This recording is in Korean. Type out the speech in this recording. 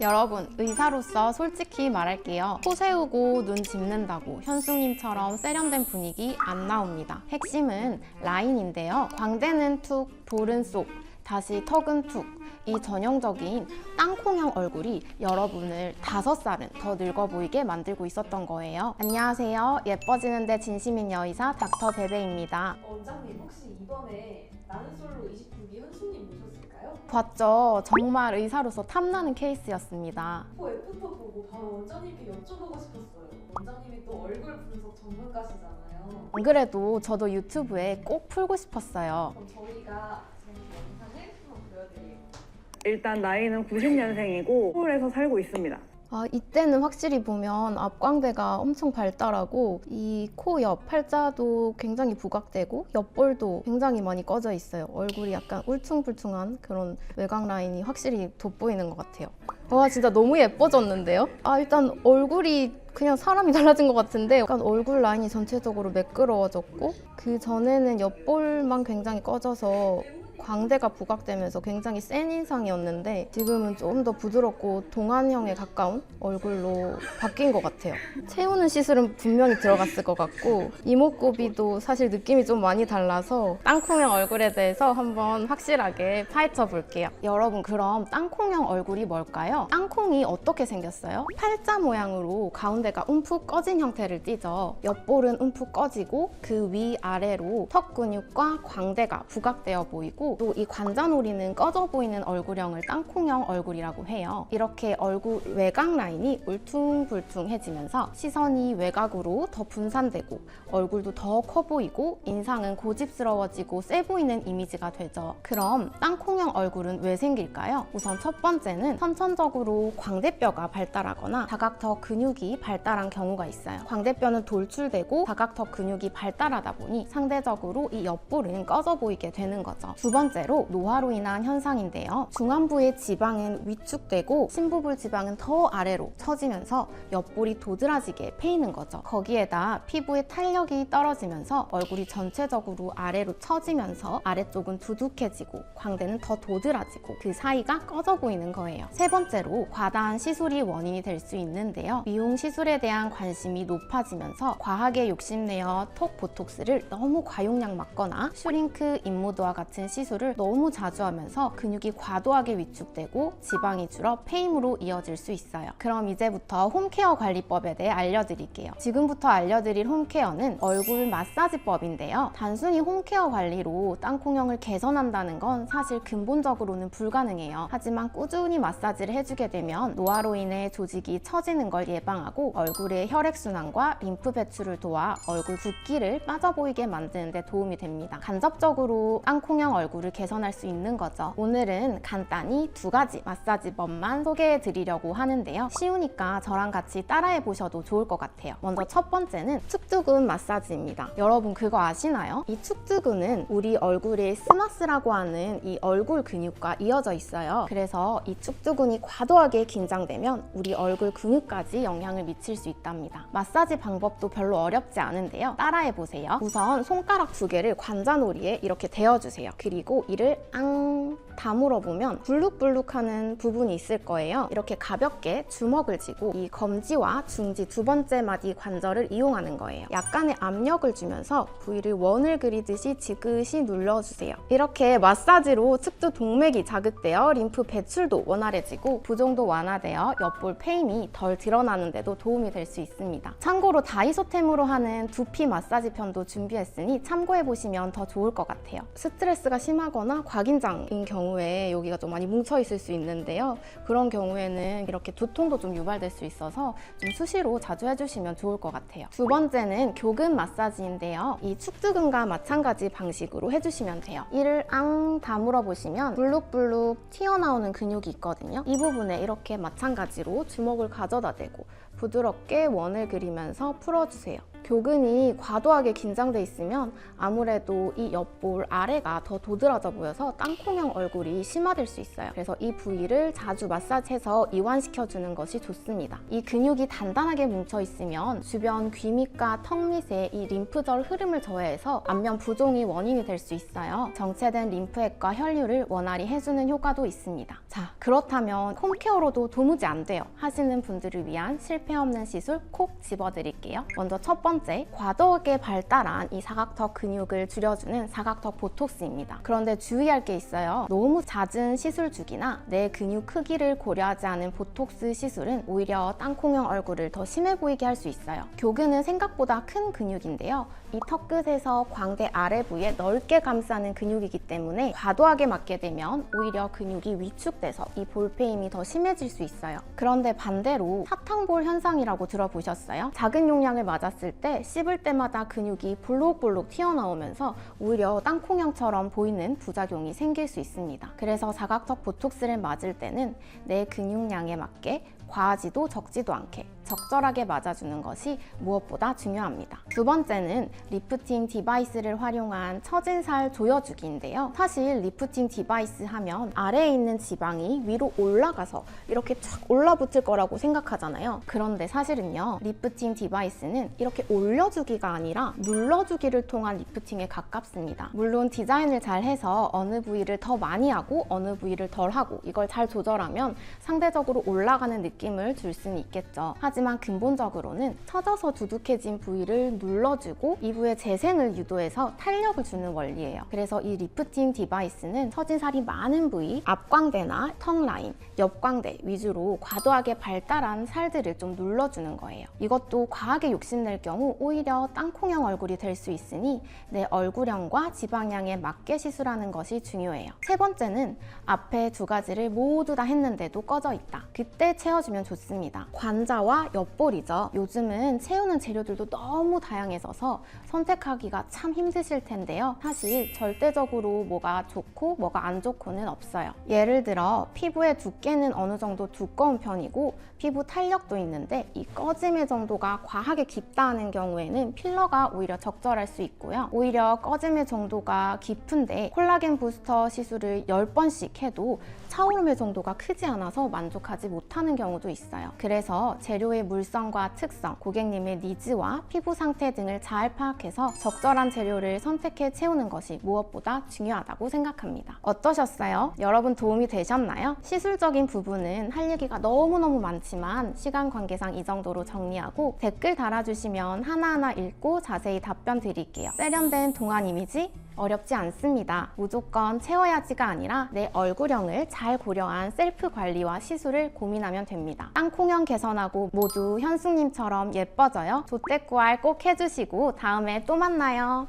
여러분, 의사로서 솔직히 말할게요. 코 세우고 눈 짚는다고 현숙님처럼 세련된 분위기 안 나옵니다. 핵심은 라인인데요. 광대는 툭, 볼은 쏙, 다시 턱은 툭. 이 전형적인 땅콩형 얼굴이 여러분을 5살은 더 늙어 보이게 만들고 있었던 거예요. 안녕하세요. 예뻐지는데 진심인 여의사 닥터 베베입니다. 원장님 혹시 이번에 나는 솔로 20분기 현숙님 모셨을까요? 봤죠? 정말 의사로서 탐나는 케이스였습니다. 코 애프터 보고 바로 원장님께 여쭤보고 싶었어요. 원장님이 또 얼굴 분석 전문가시잖아요. 안 그래도 저도 유튜브에 꼭 풀고 싶었어요. 그럼 저희가 재밌는 영상을 한번 보여드릴게요. 일단 나이는 90년생이고 서울에서 살고 있습니다. 이때는 확실히 보면 앞광대가 엄청 발달하고 이 코 옆 팔자도 굉장히 부각되고 옆볼도 굉장히 많이 꺼져 있어요. 얼굴이 약간 울퉁불퉁한 그런 외곽 라인이 확실히 돋보이는 것 같아요. 와, 진짜 너무 예뻐졌는데요? 일단 얼굴이 그냥 사람이 달라진 것 같은데 약간 얼굴 라인이 전체적으로 매끄러워졌고 그 전에는 옆볼만 굉장히 꺼져서 광대가 부각되면서 굉장히 센 인상이었는데 지금은 좀 더 부드럽고 동안형에 가까운 얼굴로 바뀐 것 같아요. 채우는 시술은 분명히 들어갔을 것 같고 이목구비도 사실 느낌이 좀 많이 달라서 땅콩형 얼굴에 대해서 한번 확실하게 파헤쳐 볼게요. 여러분, 그럼 땅콩형 얼굴이 뭘까요? 땅콩이 어떻게 생겼어요? 팔자 모양으로 가운데가 움푹 꺼진 형태를 띠죠. 옆볼은 움푹 꺼지고 그 위아래로 턱 근육과 광대가 부각되어 보이고 또 이 관자놀이는 꺼져 보이는 얼굴형을 땅콩형 얼굴이라고 해요. 이렇게 얼굴 외곽 라인이 울퉁불퉁해지면서 시선이 외곽으로 더 분산되고 얼굴도 더 커 보이고 인상은 고집스러워지고 세 보이는 이미지가 되죠. 그럼 땅콩형 얼굴은 왜 생길까요? 우선 첫 번째는 선천적으로 광대뼈가 발달하거나 다각턱 근육이 발달한 경우가 있어요. 광대뼈는 돌출되고 다각턱 근육이 발달하다 보니 상대적으로 이 옆볼은 꺼져 보이게 되는 거죠. 두 번째로 노화로 인한 현상인데요. 중안부의 지방은 위축되고 심부볼 지방은 더 아래로 처지면서 옆볼이 도드라지게 패이는 거죠. 거기에다 피부의 탄력이 떨어지면서 얼굴이 전체적으로 아래로 처지면서 아래쪽은 두둑해지고 광대는 더 도드라지고 그 사이가 꺼져 보이는 거예요. 세 번째로 과다한 시술이 원인이 될 수 있는데요. 미용 시술에 대한 관심이 높아지면서 과하게 욕심내어 턱 보톡스를 너무 과용량 맞거나 슈링크, 인모드와 같은 시술을 너무 자주 하면서 근육이 과도하게 위축되고 지방이 줄어 폐임으로 이어질 수 있어요. 그럼 이제부터 홈케어 관리법에 대해 알려드릴게요. 지금부터 알려드릴 홈케어는 얼굴 마사지법인데요. 단순히 홈케어 관리로 땅콩형을 개선한다는 건 사실 근본적으로는 불가능해요. 하지만 꾸준히 마사지를 해주게 되면 노화로 인해 조직이 처지는 걸 예방하고 얼굴의 혈액순환과 림프 배출을 도와 얼굴 붓기를 빠져 보이게 만드는 데 도움이 됩니다. 간접적으로 땅콩형 얼굴을 개선할 수 있는 거죠. 오늘은 간단히 2가지 마사지법만 소개해 드리려고 하는데요. 쉬우니까 저랑 같이 따라해 보셔도 좋을 것 같아요. 먼저 첫 번째는 축두근 마사지입니다. 여러분, 그거 아시나요? 이 축두근은 우리 얼굴의 스마스라고 하는 이 얼굴 근육과 이어져 있어요. 그래서 이 축두근이 과도하게 긴장되면 우리 얼굴 근육까지 영향을 미칠 수 있답니다. 마사지 방법도 별로 어렵지 않은데요. 따라해 보세요. 우선 손가락 2개를 관자놀이에 이렇게 대어주세요. 그리고 이를 다물어 보면 불룩불룩하는 부분이 있을 거예요. 이렇게 가볍게 주먹을 쥐고 이 검지와 중지 2번째 마디 관절을 이용하는 거예요. 약간의 압력을 주면서 부위를 원을 그리듯이 지그시 눌러주세요. 이렇게 마사지로 측두 동맥이 자극되어 림프 배출도 원활해지고 부종도 완화되어 옆볼 패임이 덜 드러나는 데도 도움이 될 수 있습니다. 참고로 다이소템으로 하는 두피 마사지 편도 준비했으니 참고해보시면 더 좋을 것 같아요. 스트레스가 심하거나 과긴장인 경우에 여기가 좀 많이 뭉쳐 있을 수 있는데요. 그런 경우에는 이렇게 두통도 좀 유발될 수 있어서 좀 수시로 자주 해주시면 좋을 것 같아요. 두 번째는 교근 마사지인데요. 이 축두근과 마찬가지 방식으로 해주시면 돼요. 이를 다물어 보시면 불룩불룩 튀어나오는 근육이 있거든요. 이 부분에 이렇게 마찬가지로 주먹을 가져다 대고 부드럽게 원을 그리면서 풀어주세요. 교근이 과도하게 긴장돼 있으면 아무래도 이 옆볼 아래가 더 도드라져 보여서 땅콩형 얼굴이 심화될 수 있어요. 그래서 이 부위를 자주 마사지해서 이완시켜주는 것이 좋습니다. 이 근육이 단단하게 뭉쳐 있으면 주변 귀 밑과 턱 밑에 이 림프절 흐름을 저해해서 안면 부종이 원인이 될 수 있어요. 정체된 림프액과 혈류를 원활히 해주는 효과도 있습니다. 자, 그렇다면 홈케어로도 도무지 안 돼요 하시는 분들을 위한 실패 없는 시술 콕 집어드릴게요. 먼저 첫 번째, 과도하게 발달한 이 사각턱 근육을 줄여주는 사각턱 보톡스입니다. 그런데 주의할 게 있어요. 너무 잦은 시술 주기나 내 근육 크기를 고려하지 않은 보톡스 시술은 오히려 땅콩형 얼굴을 더 심해 보이게 할 수 있어요. 교근은 생각보다 큰 근육인데요. 이 턱끝에서 광대 아래 부위에 넓게 감싸는 근육이기 때문에 과도하게 맞게 되면 오히려 근육이 위축돼서 이 볼페임이 더 심해질 수 있어요. 그런데 반대로 사탕볼 현상이라고 들어보셨어요? 작은 용량을 맞았을 때 씹을 때마다 근육이 볼록볼록 튀어나오면서 오히려 땅콩형처럼 보이는 부작용이 생길 수 있습니다. 그래서 사각턱 보톡스를 맞을 때는 내 근육량에 맞게 과하지도 적지도 않게 적절하게 맞아주는 것이 무엇보다 중요합니다. 두 번째는 리프팅 디바이스를 활용한 처진 살 조여주기인데요. 사실 리프팅 디바이스 하면 아래에 있는 지방이 위로 올라가서 이렇게 쫙 올라붙을 거라고 생각하잖아요. 그런데 사실은요, 리프팅 디바이스는 이렇게 올려주기가 아니라 눌러주기를 통한 리프팅에 가깝습니다. 물론 디자인을 잘 해서 어느 부위를 더 많이 하고 어느 부위를 덜 하고 이걸 잘 조절하면 상대적으로 올라가는 느낌을 줄 수는 있겠죠. 하지만 근본적으로는 처져서 두둑해진 부위를 눌러주고 이부의 재생을 유도해서 탄력을 주는 원리예요. 그래서 이 리프팅 디바이스는 처진 살이 많은 부위, 앞광대나 턱 라인, 옆광대 위주로 과도하게 발달한 살들을 좀 눌러주는 거예요. 이것도 과하게 욕심낼 경우 오히려 땅콩형 얼굴이 될 수 있으니 내 얼굴형과 지방량에 맞게 시술하는 것이 중요해요. 세 번째는 앞에 두 가지를 모두 다 했는데도 꺼져 있다. 그때 채워주면 좋습니다. 관자와 옆볼이죠. 요즘은 채우는 재료들도 너무 다양해져서 선택하기가 참 힘드실 텐데요. 사실 절대적으로 뭐가 좋고 뭐가 안 좋고는 없어요. 예를 들어 피부의 두께는 어느 정도 두꺼운 편이고 피부 탄력도 있는데 이 꺼짐의 정도가 과하게 깊다 하는 경우에는 필러가 오히려 적절할 수 있고요. 오히려 꺼짐의 정도가 깊은데 콜라겐 부스터 시술을 10번씩 해도 차오름의 정도가 크지 않아서 만족하지 못하는 경우도 있어요. 그래서 재료의 물성과 특성, 고객님의 니즈와 피부 상태 등을 잘 파악해서 적절한 재료를 선택해 채우는 것이 무엇보다 중요하다고 생각합니다. 어떠셨어요? 여러분 도움이 되셨나요? 시술적인 부분은 할 얘기가 너무너무 많지만 시간 관계상 이 정도로 정리하고 댓글 달아주시면 하나하나 읽고 자세히 답변 드릴게요. 세련된 동안 이미지? 어렵지 않습니다. 무조건 채워야지가 아니라 내 얼굴형을 잘 고려한 셀프 관리와 시술을 고민하면 됩니다. 땅콩형 개선하고 모두 현숙님처럼 예뻐져요. 조떼꾸알 꼭 해주시고 다음에 또 만나요.